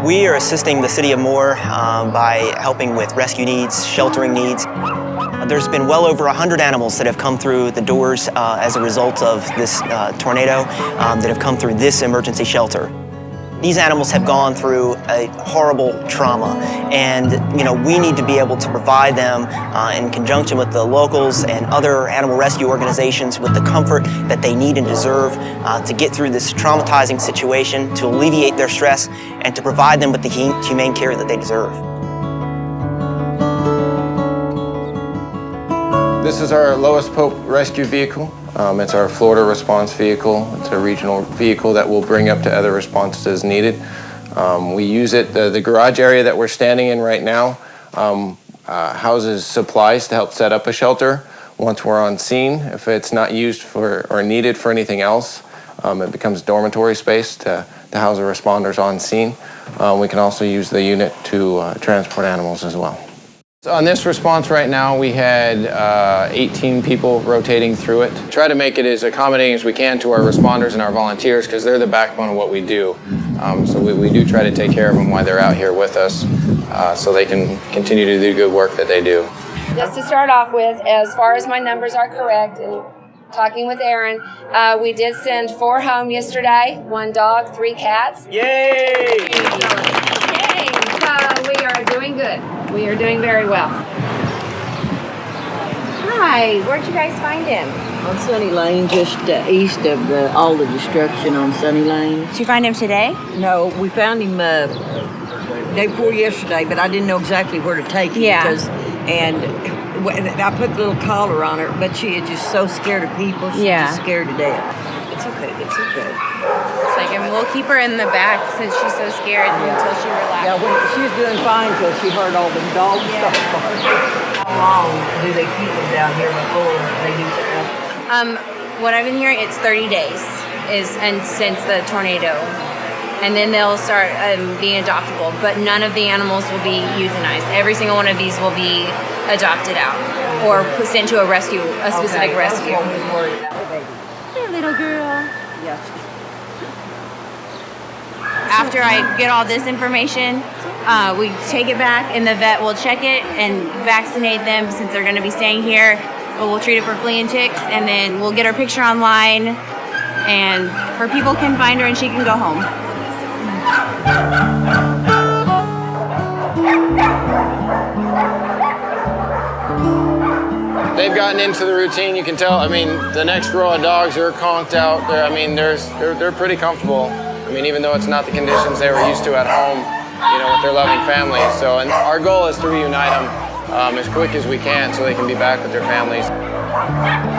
We are assisting the city of Moore by helping with rescue needs, sheltering needs. There's been well over 100 animals that have come through the doors as a result of this tornado that have come through this emergency shelter. These animals have gone through a horrible trauma, and we need to be able to provide them in conjunction with the locals and other animal rescue organizations with the comfort that they need and deserve to get through this traumatizing situation, to alleviate their stress, and to provide them with the humane care that they deserve. This is our Lowest Pope rescue vehicle. It's our Florida response vehicle. It's a regional vehicle that we'll bring up to other responses as needed. We use it, the garage area that we're standing in right now houses supplies to help set up a shelter once we're on scene. If it's not used for or needed for anything else, it becomes dormitory space to house the responders on scene. We can also use the unit to transport animals as well. On this response right now, we had 18 people rotating through it. Try to make it as accommodating as we can to our responders and our volunteers because they're the backbone of what we do. So we do try to take care of them while they're out here with us so they can continue to do good work that they do. Just to start off with, as far as my numbers are correct, and talking with Aaron, we did send 4 home yesterday, 1 dog, 3 cats. Yay! Yay! So we are doing good. We are doing very well. Hi, where'd you guys find him? On Sunny Lane, just east of all the destruction on Sunny Lane. Did you find him today? No, we found him day before yesterday, but I didn't know exactly where to take him. Yeah. And I put the little collar on her, but she is just so scared of people. She's just scared to death. It's okay. It's okay. It's like, and we'll keep her in the back since she's so scared until she relaxes. Yeah, she was doing fine until she heard all the dogs start barking. How long do they keep them down here before they do something? What I've been hearing, it's 30 days and since the tornado. And then they'll start being adoptable, but none of the animals will be euthanized. Every single one of these will be adopted out or sent to a rescue, a specific rescue. Hey, little girl. Yes. After I get all this information, we take it back and the vet will check it and vaccinate them since they're gonna be staying here. We'll treat it for flea and ticks, and then we'll get her picture online and her people can find her and she can go home. They've gotten into the routine, you can tell. I mean, the next row of dogs are conked out. They're pretty comfortable. I mean, even though it's not the conditions they were used to at home, with their loving families. So, and our goal is to reunite them as quick as we can so they can be back with their families.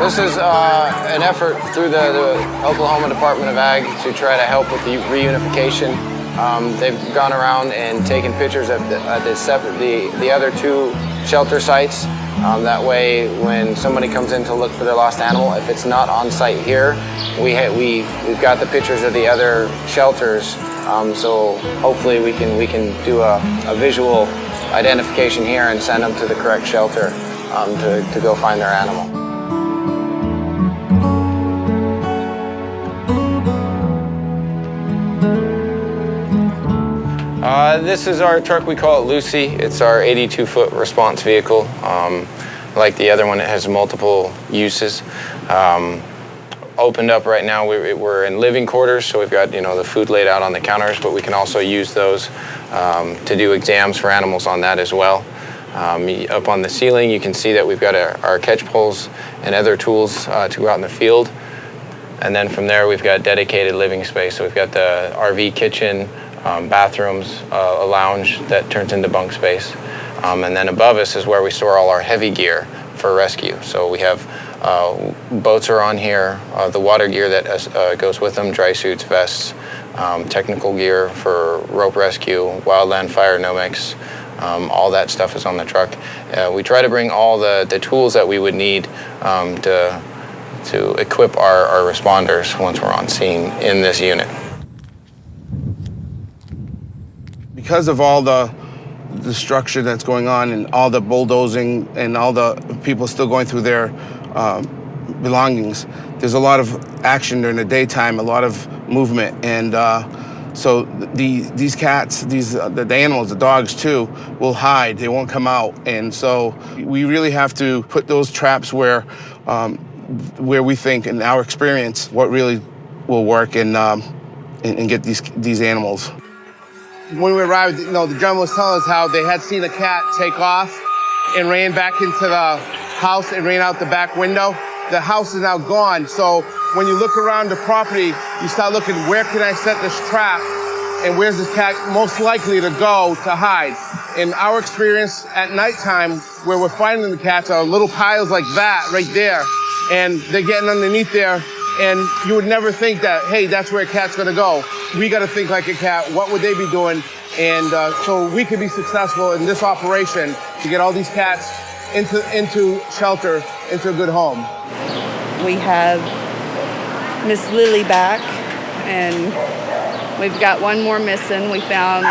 This is an effort through the Oklahoma Department of Ag to try to help with the reunification. They've gone around and taken pictures of the other 2 shelter sites. That way, when somebody comes in to look for their lost animal, if it's not on site here, we've got the pictures of the other shelters. So hopefully we can do a visual identification here and send them to the correct shelter to go find their animal. This is our truck, we call it Lucy. It's our 82-foot response vehicle. Like the other one, it has multiple uses. Opened up right now, we're in living quarters, so we've got the food laid out on the counters, but we can also use those to do exams for animals on that as well. Up on the ceiling, you can see that we've got our catch poles and other tools to go out in the field. And then from there, we've got dedicated living space. So we've got the RV kitchen, bathrooms, a lounge that turns into bunk space. And then above us is where we store all our heavy gear for rescue. So we have boats are on here, the water gear that goes with them, dry suits, vests, technical gear for rope rescue, wildland fire, Nomex, all that stuff is on the truck. We try to bring all the tools that we would need to equip our responders once we're on scene in this unit. Because of all the structure that's going on and all the bulldozing and all the people still going through their belongings, there's a lot of action during the daytime, a lot of movement. And So these cats, the animals, the dogs too, will hide. They won't come out. And so we really have to put those traps where we think, in our experience, what really will work and get these animals. When we arrived, the gentleman was telling us how they had seen a cat take off and ran back into the house and ran out the back window. The house is now gone, so when you look around the property, you start looking, where can I set this trap? And where's this cat most likely to go to hide? In our experience at nighttime, where we're finding the cats are little piles like that right there, and they're getting underneath there, and you would never think that, hey, that's where a cat's gonna go. We gotta think like a cat. What would they be doing? And so we could be successful in this operation to get all these cats into shelter, into a good home. We have Miss Lily back, and we've got one more missing. We found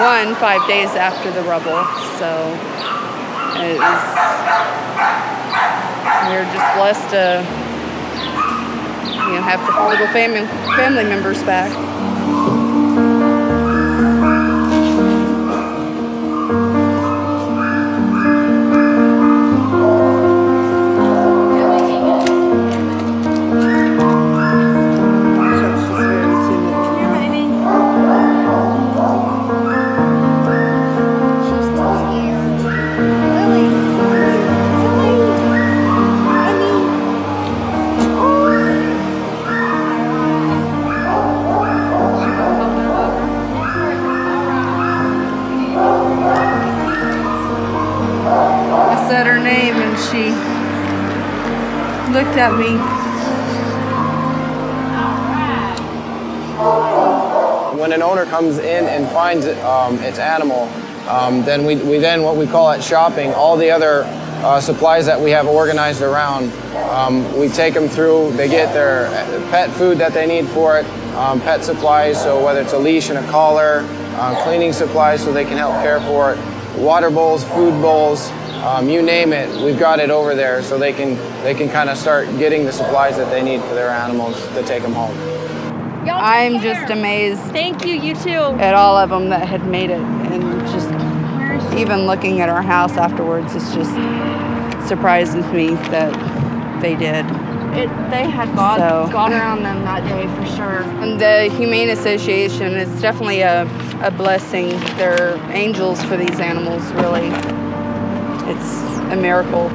one 5 days after the rubble, so we're just blessed to have the little family members back. Said her name and she looked at me. When an owner comes in and finds its animal, then we what we call at shopping, all the other supplies that we have organized around, we take them through. They get their pet food that they need for it, pet supplies, so whether it's a leash and a collar, cleaning supplies so they can help care for it, water bowls, food bowls, you name it, we've got it over there, so they can kind of start getting the supplies that they need for their animals to take them home. I'm just amazed. Thank you, you too. At all of them that had made it, and just even looking at our house afterwards, it's just surprises me that they did. They had God around them that day for sure. And the Humane Association is definitely a blessing. They're angels for these animals, really. It's a miracle.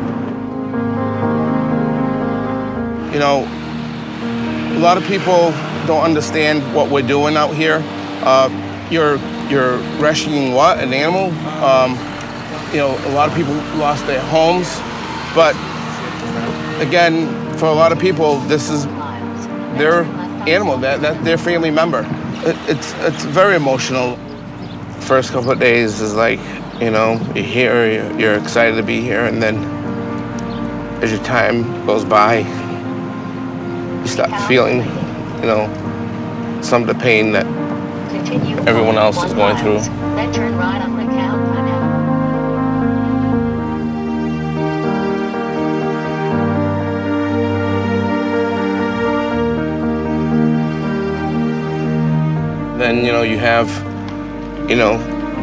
A lot of people don't understand what we're doing out here. You're rescuing what? An animal? A lot of people lost their homes, but again, for a lot of people, this is their animal, that their family member. It's very emotional. First couple of days is like, you're here, you're excited to be here, and then as your time goes by, you start feeling, some of the pain that everyone else is going through. Then turn right on McCown. Then, you have,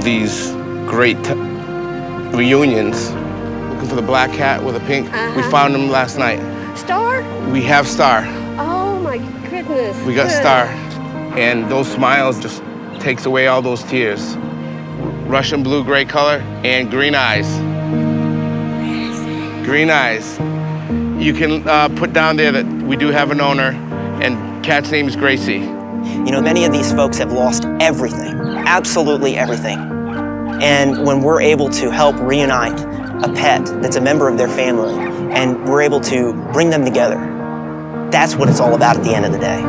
these great reunions. Looking for the black cat with a pink. We found him last night. Star? We have Star. Oh my goodness. We got Star. And those smiles just takes away all those tears. Russian blue-gray color and green eyes. Green eyes. You can put down there that we do have an owner, and cat's name is Gracie. Many of these folks have lost everything, absolutely everything. And when we're able to help reunite a pet that's a member of their family, and we're able to bring them together, that's what it's all about at the end of the day.